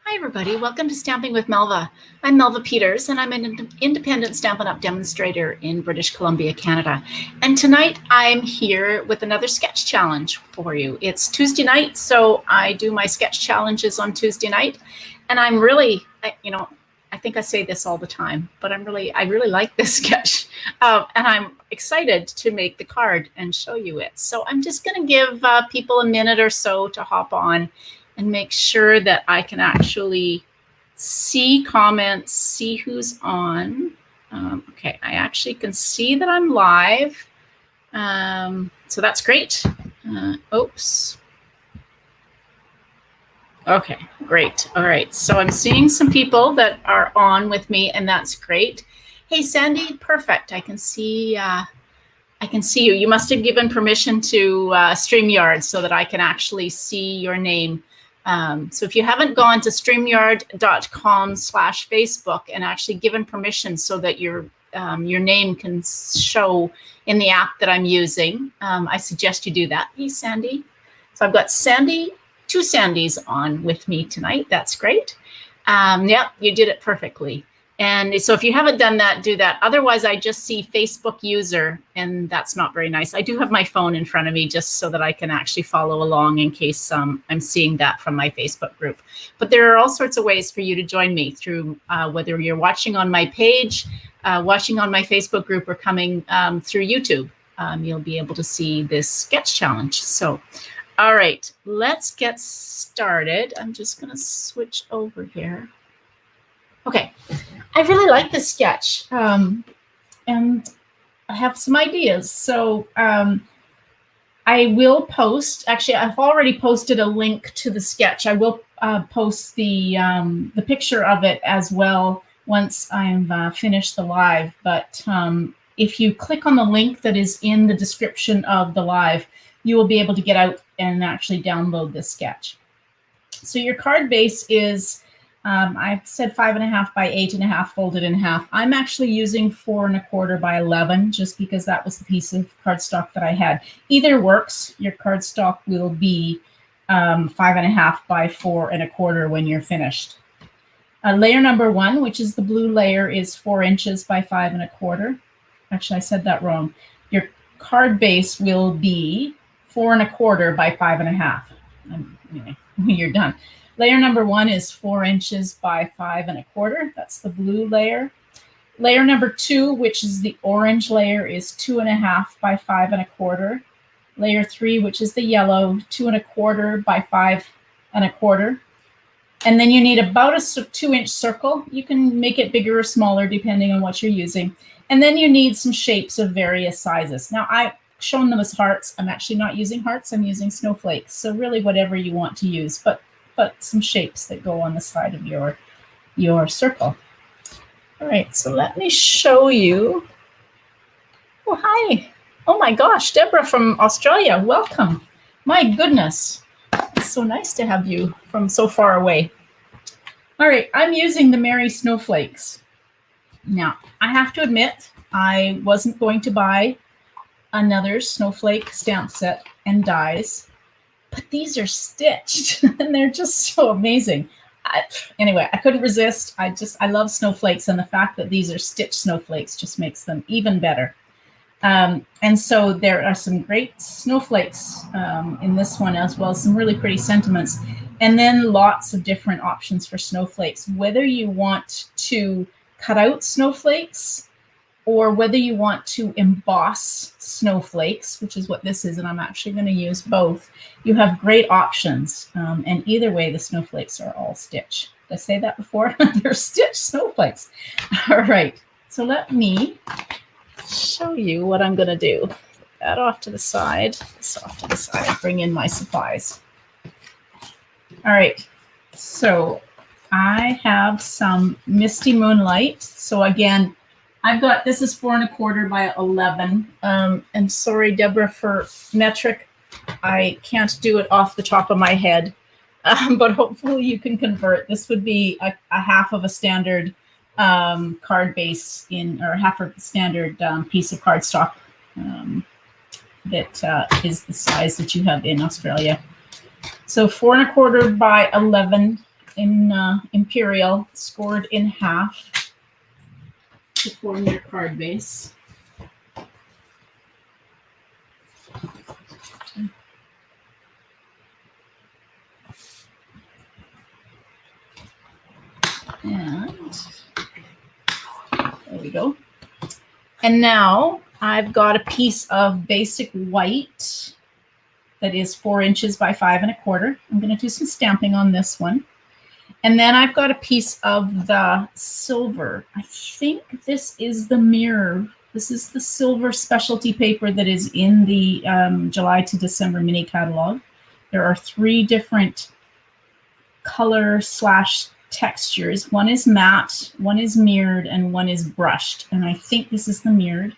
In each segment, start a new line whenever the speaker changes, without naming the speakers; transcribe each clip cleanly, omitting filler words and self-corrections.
Hi everybody, welcome to Stamping with Melva. I'm Melva Peters and I'm an independent Stampin' Up! Demonstrator in British Columbia, Canada. And tonight I'm here with another sketch challenge for you. It's Tuesday night, so I do my sketch challenges on Tuesday night. And I'm really, I think I say this all the time, but I really like this sketch. And I'm excited to make the card and show you it. So I'm just gonna give people a minute or so to hop on and make sure that I can actually see comments, see who's on. Okay, I actually can see that I'm live. So that's great. Oops. Okay, great. All right, so I'm seeing some people that are on with me, and that's great. Hey, Sandy, perfect. I can see you. You must have given permission to StreamYard so that I can actually see your name. So if you haven't gone to streamyard.com/Facebook and actually given permission so that your name can show in the app that I'm using, I suggest you do that. Hey, Sandy. So I've got Sandy, two Sandys on with me tonight. That's great. Yeah, you did it perfectly. And so if you haven't done that, do that. Otherwise, I just see Facebook user, and that's not very nice. I do have my phone in front of me just so that I can actually follow along in case I'm seeing that from my Facebook group. But there are all sorts of ways for you to join me through whether you're watching on my page, watching on my Facebook group, or coming through YouTube. You'll be able to see this sketch challenge. So, all right, let's get started. I'm just going to switch over here. Okay, I really like this sketch, and I have some ideas. So I will post, actually I've already posted a link to the sketch. I will post the picture of it as well once I'm finished the live. But if you click on the link that is in the description of the live, you will be able to get out and actually download this sketch. So your card base is, I've said 5.5 by 8.5 folded in half. I'm actually using 4 1/4 by 11 just because that was the piece of cardstock that I had. Either works. Your cardstock will be 5.5 by 4 1/4 when you're finished. Layer number 1, which is the blue layer, is 4 inches by 5 1/4. Actually, I said that wrong. Your card base will be 4 1/4 by 5.5. Anyway, when you're done. Layer number 1 is 4 inches by 5 1/4. That's the blue layer. Layer number 2, which is the orange layer, is 2.5 by 5 1/4. Layer 3, which is the yellow, 2 1/4 by 5 1/4. And then you need about a 2-inch circle. You can make it bigger or smaller depending on what you're using. And then you need some shapes of various sizes. Now I've shown them as hearts. I'm actually not using hearts. I'm using snowflakes. So really whatever you want to use, but some shapes that go on the side of your circle. All right, so let me show you. Oh, hi. Oh my gosh, Deborah from Australia, welcome. My goodness, it's so nice to have you from so far away. All right, I'm using the Merry Snowflakes. Now, I have to admit, I wasn't going to buy another snowflake stamp set and dies, but these are stitched and they're just so amazing. Anyway, I couldn't resist. I love snowflakes, and the fact that these are stitched snowflakes just makes them even better. And so there are some great snowflakes in this one, as well as some really pretty sentiments. And then lots of different options for snowflakes, whether you want to cut out snowflakes or whether you want to emboss snowflakes, which is what this is, and I'm actually going to use both. You have great options, and either way, the snowflakes are all stitched. Did I say that before? They're stitched snowflakes. All right, so let me show you what I'm going to do. Put that off to the side, this off to the side, bring in my supplies. All right, so I have some Misty Moonlight. So again, I've got, this is 4 1/4 by 11. And sorry, Deborah, for metric, I can't do it off the top of my head, but hopefully you can convert. This would be a half of a standard card base or half of a standard piece of cardstock that is the size that you have in Australia. So 4 1/4 by 11 in Imperial, scored in half to form your card base. And there we go. And now I've got a piece of basic white that is 4 inches by 5 1/4. I'm going to do some stamping on this one. And then I've got a piece of the silver. I think this is the mirror. This is the silver specialty paper that is in the July to December mini catalog. There are 3 different color / textures. One is matte, one is mirrored, and one is brushed. And I think this is the mirrored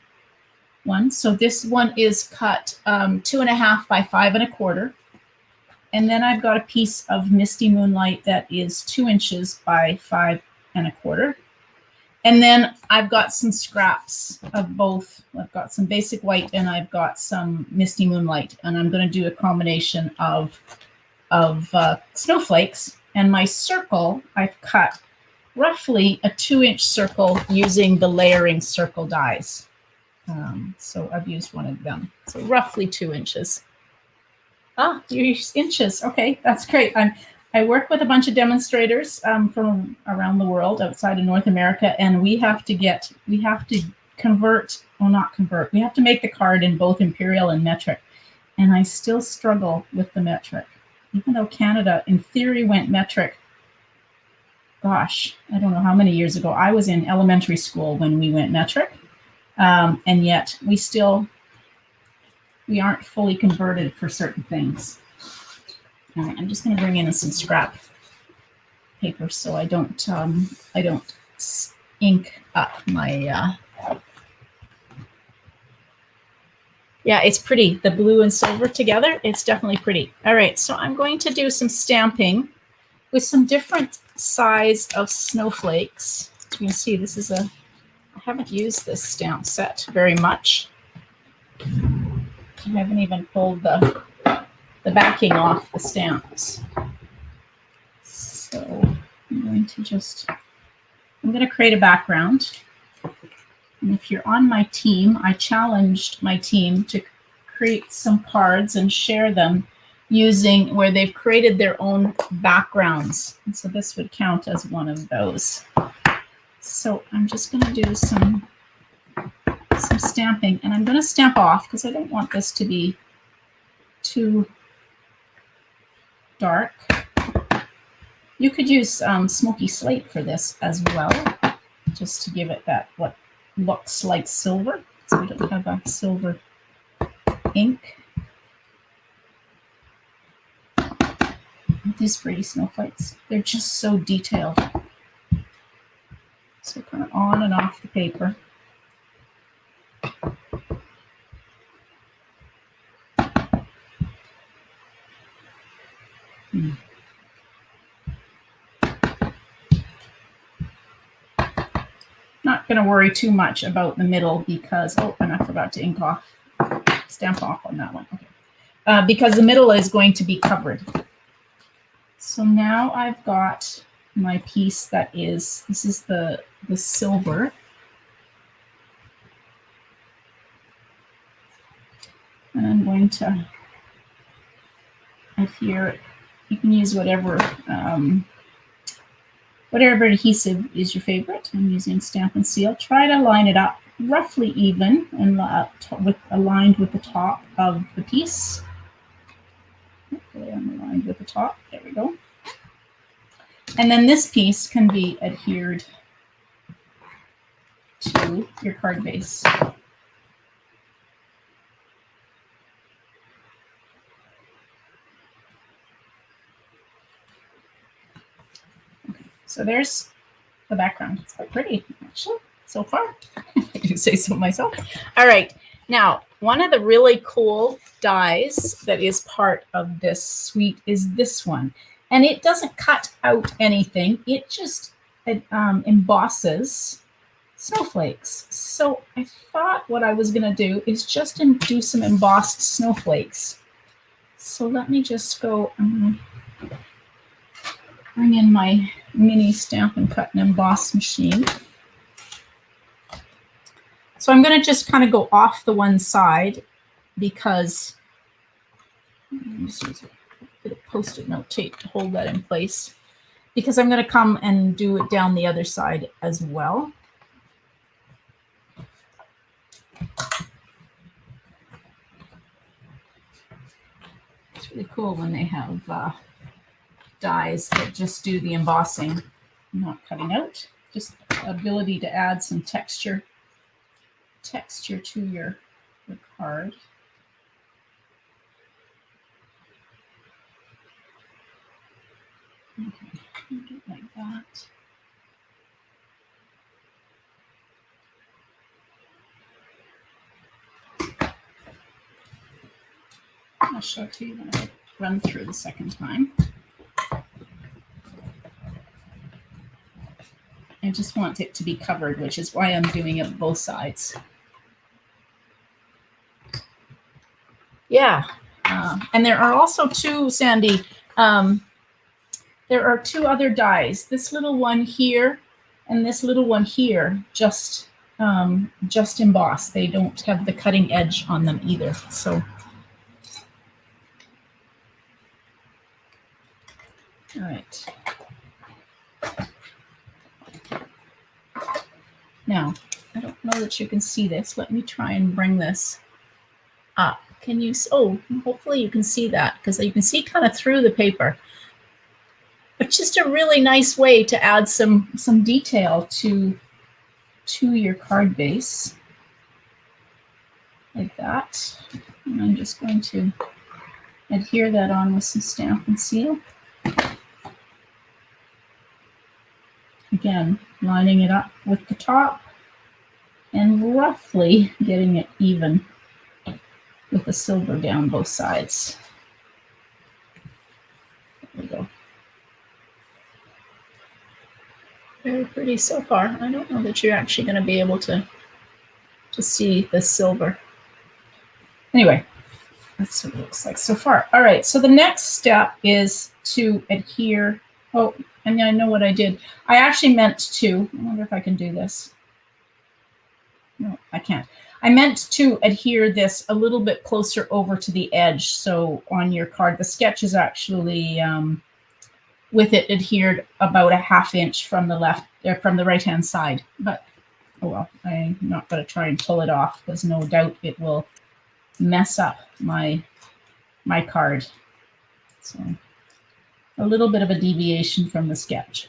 one. So this one is cut 2.5 by 5 1/4. And then I've got a piece of Misty Moonlight that is 2 inches by 5 1/4. And then I've got some scraps of both. I've got some basic white and I've got some Misty Moonlight. And I'm going to do a combination of snowflakes. And my circle, I've cut roughly a 2-inch circle using the layering circle dies. So I've used one of them. So roughly 2 inches. Ah, you use inches. Okay, that's great. I work with a bunch of demonstrators from around the world outside of North America, and we have to convert, well, not convert. We have to make the card in both imperial and metric. And I still struggle with the metric. Even though Canada, in theory, went metric, gosh, I don't know how many years ago. I was in elementary school when we went metric, and yet we aren't fully converted for certain things. All right, I'm just going to bring in some scrap paper so I don't ink up my. Yeah, it's pretty. The blue and silver together, it's definitely pretty. All right, so I'm going to do some stamping with some different size of snowflakes. You can see this is I haven't used this stamp set very much. I haven't even pulled the backing off the stamps. So I'm going to create a background. And if you're on my team, I challenged my team to create some cards and share them using where they've created their own backgrounds. And so this would count as one of those. So I'm just going to do some stamping, and I'm going to stamp off because I don't want this to be too dark. You could use smoky slate for this as well, just to give it that what looks like silver. So we don't have a silver ink. These pretty snowflakes. They're just so detailed. So kind of on and off the paper. Not going to worry too much about the middle because, oh, and I forgot to stamp off on that one. Okay. Because the middle is going to be covered. So now I've got my piece that is, this is the silver. And I'm going to adhere it. You can use whatever adhesive is your favorite. I'm using Stampin' Seal. Try to line it up roughly even and aligned with the top of the piece. Hopefully I'm aligned with the top. There we go. And then this piece can be adhered to your card base. So there's the background. It's quite pretty, actually, so far. I do say so myself. All right. Now, one of the really cool dies that is part of this suite is this one. And it doesn't cut out anything. It just embosses snowflakes. So I thought what I was going to do is just do some embossed snowflakes. So let me just go. bring in my mini Stampin' Cut and Emboss machine. So I'm going to just kind of go off the one side because just use a bit of Post-it note tape to hold that in place, because I'm going to come and do it down the other side as well. It's really cool when they have dies that just do the embossing, not cutting out, just ability to add some texture to your card. Okay, do it like that. I'll show it to you when I run through the second time. I just want it to be covered, which is why I'm doing it both sides. Yeah, and there are also two, Sandy, there are two other dies. This little one here and this little one here just emboss. They don't have the cutting edge on them either. So, all right. Now, I don't know that you can see this. Let me try and bring this up. Can you? Oh, hopefully you can see that, because you can see kind of through the paper. But just a really nice way to add some detail to your card base, like that. And I'm just going to adhere that on with some Stampin' Seal. Again, lining it up with the top and roughly getting it even with the silver down both sides. There we go. Very pretty so far. I don't know that you're actually going to be able to see the silver. Anyway, that's what it looks like so far. All right, so the next step is to adhere. Oh, I mean, I know what I did. I actually meant to, I wonder if I can do this. No, I can't. I meant to adhere this a little bit closer over to the edge. So on your card, the sketch is actually with it adhered about a ½ inch from the left, or from the right-hand side. But oh well, I'm not going to try and pull it off, because no doubt it will mess up my card. So a little bit of a deviation from the sketch.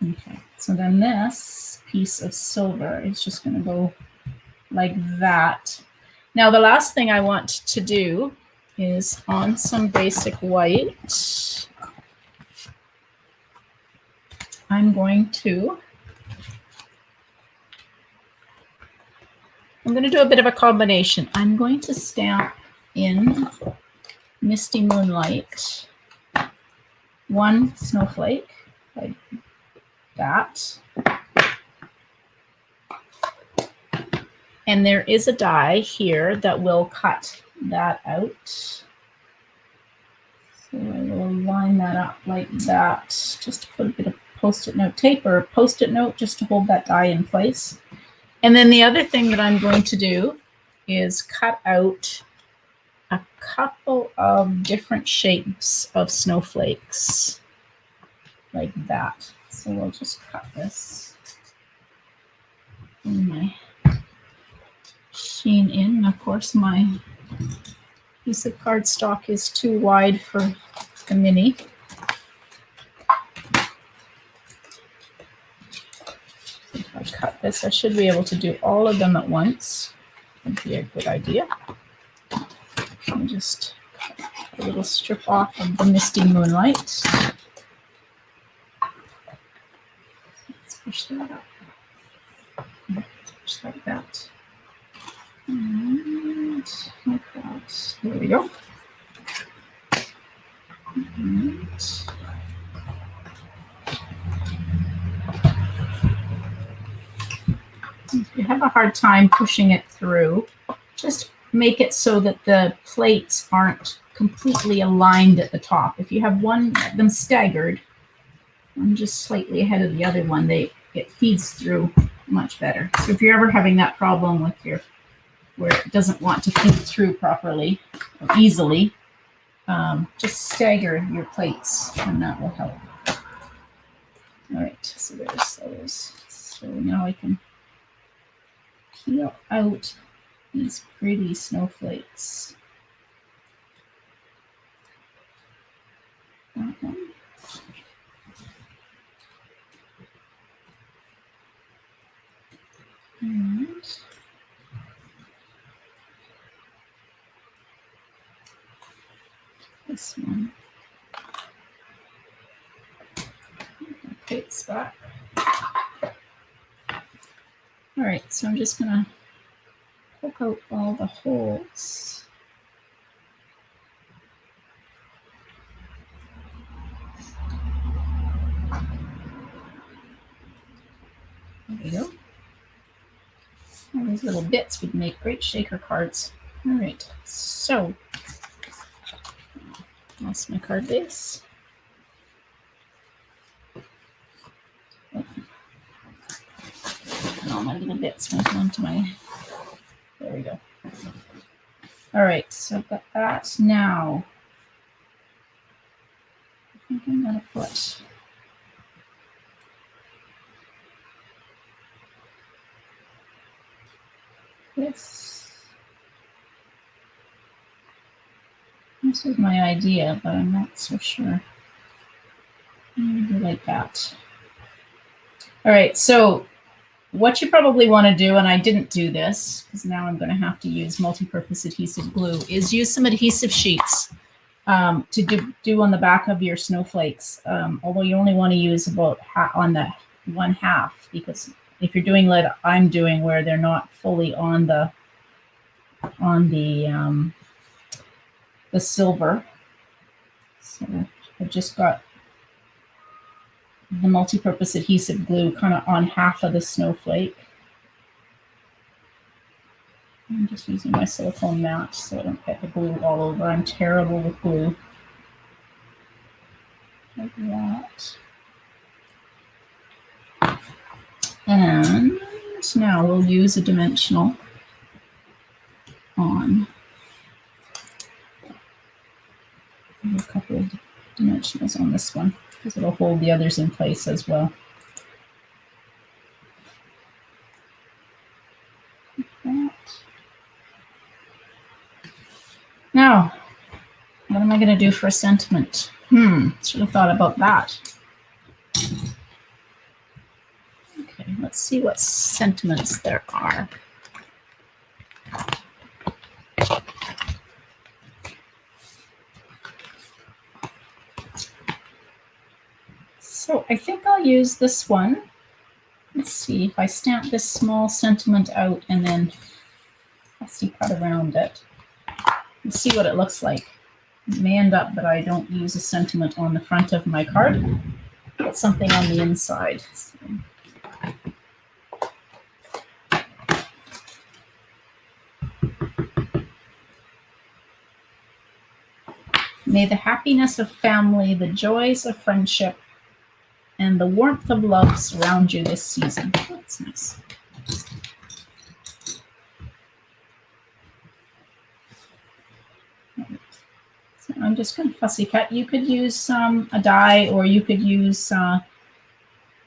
Okay, so then this piece of silver is just going to go like that. Now the last thing I want to do is on some basic white, I'm going to do a bit of a combination. I'm going to stamp in Misty Moonlight one snowflake like that. And there is a die here that will cut that out. So I will line that up like that, just to put a bit of Post-it note tape or a Post-it note just to hold that die in place. And then the other thing that I'm going to do is cut out a couple of different shapes of snowflakes like that. So we'll just cut this in my machine in. And of course, my piece of cardstock is too wide for the mini. If I cut this, I should be able to do all of them at once. Would be a good idea. Let me just cut a little strip off of the Misty Moonlight. Let's push that up. Just like that. And like that. There we go. And if you have a hard time pushing it through, just make it so that the plates aren't completely aligned at the top. If you have them staggered, one just slightly ahead of the other one, it feeds through much better. So if you're ever having that problem with where it doesn't want to feed through properly or easily, just stagger your plates and that will help. All right, so there's those. So now I can peel out these pretty snowflakes. That one. And this one. Plates back. All right, so I'm just gonna poke out all the holes. There we go. All these little bits would make great shaker cards. All right, so lost my card base. And all my little bits went onto my. There we go. All right, so I've got that. Now, I think I'm going to put this. This was my idea, but I'm not so sure. Maybe like that. All right, so what you probably want to do, and I didn't do this because now I'm going to have to use multi-purpose adhesive glue, is use some adhesive sheets to do on the back of your snowflakes. Although you only want to use about on the 1/2, because if you're doing like I'm doing, where they're not fully on the silver. So I've just got the multi-purpose adhesive glue kind of on half of the snowflake. I'm just using my silicone mat so I don't get the glue all over. I'm terrible with glue. Like that. And now we'll use a dimensional on a couple of dimensionals on this one, because it'll hold the others in place as well. Like that. Now, what am I going to do for a sentiment? Should have thought about that. Okay, let's see what sentiments there are. So I think I'll use this one. Let's see if I stamp this small sentiment out and then fussy cut around it. Let's see what it looks like. It may end up that I don't use a sentiment on the front of my card, but something on the inside. So. May the happiness of family, the joys of friendship, and the warmth of love surround you this season. That's nice. So I'm just going to fussy cut. You could use a die, or you could use a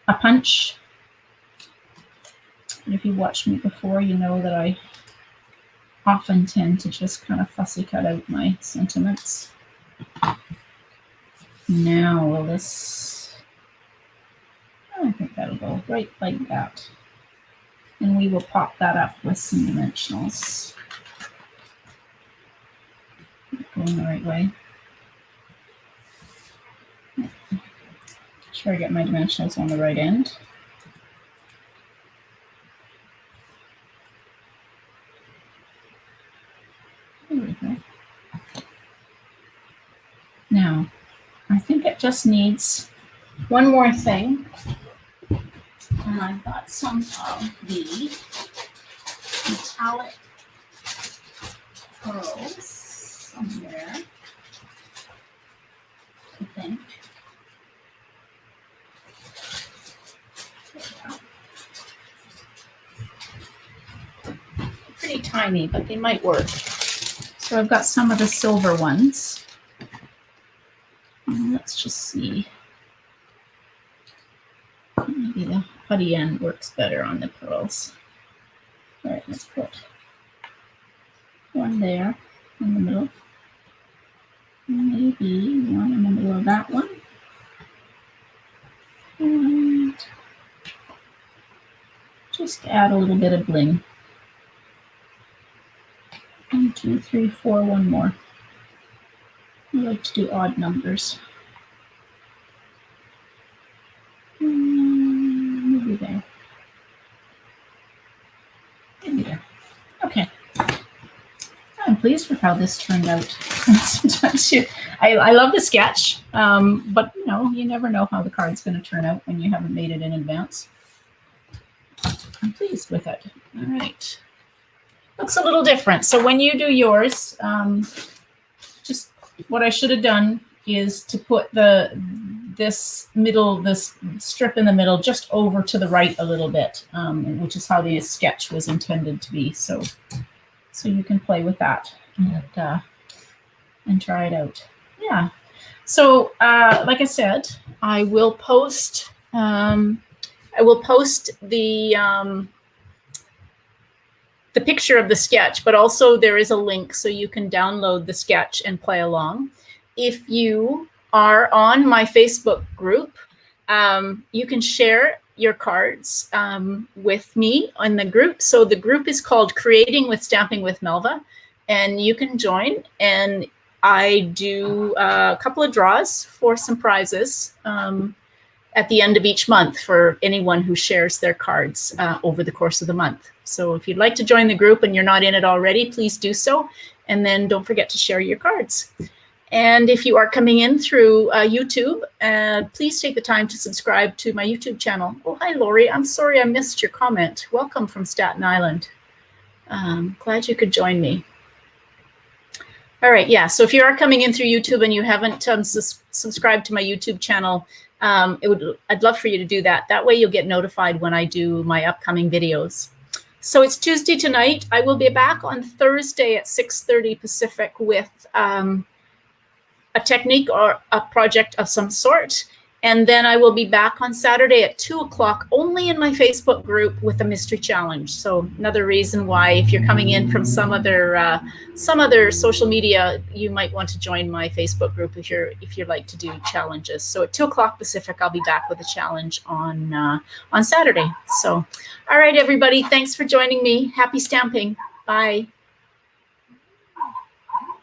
punch. And if you watched me before, you know that I often tend to just kind of fussy cut out my sentiments. Now will this... I think that'll go right like that. And we will pop that up with some dimensionals. Going the right way. Make sure I get my dimensionals on the right end. There we go. Now, I think it just needs one more thing. And I've got some of the metallic pearls somewhere, I think. Pretty tiny, but they might work. So I've got some of the silver ones. And let's just see. Maybe the putty end works better on the pearls. All right, let's put one there in the middle. Maybe one in the middle of that one. And just add a little bit of bling. 1, 2, 3, 4, one more. I like to do odd numbers. Maybe there. Maybe there. Okay. I'm pleased with how this turned out. Sometimes I love the sketch, but you know, you never know how the card's going to turn out when you haven't made it in advance. I'm pleased with it. All right. Looks a little different. So when you do yours, just what I should have done is to put this strip in the middle just over to the right a little bit, which is how the sketch was intended to be. So you can play with that and try it out. Yeah. So like I said, I will post the picture of the sketch, but also there is a link so you can download the sketch and play along. If you are on my Facebook group, you can share your cards with me on the group. So the group is called Creating with Stamping with Melva, and you can join. And I do a couple of draws for some prizes at the end of each month for anyone who shares their cards over the course of the month. So if you'd like to join the group and you're not in it already, please do so. And then don't forget to share your cards. And if you are coming in through YouTube, please take the time to subscribe to my YouTube channel. Oh, hi, Lori. I'm sorry I missed your comment. Welcome from Staten Island. Glad you could join me. All right, yeah. So if you are coming in through YouTube and you haven't subscribed to my YouTube channel, I'd love for you to do that. That way you'll get notified when I do my upcoming videos. So it's Tuesday tonight. I will be back on Thursday at 6:30 Pacific with a technique or a project of some sort. And then I will be back on Saturday at 2 o'clock only in my Facebook group with a mystery challenge. So another reason why, if you're coming in from some other social media, you might want to join my Facebook group if you like to do challenges. So at 2 o'clock Pacific, I'll be back with a challenge on Saturday. So, all right, everybody, thanks for joining me. Happy stamping. Bye.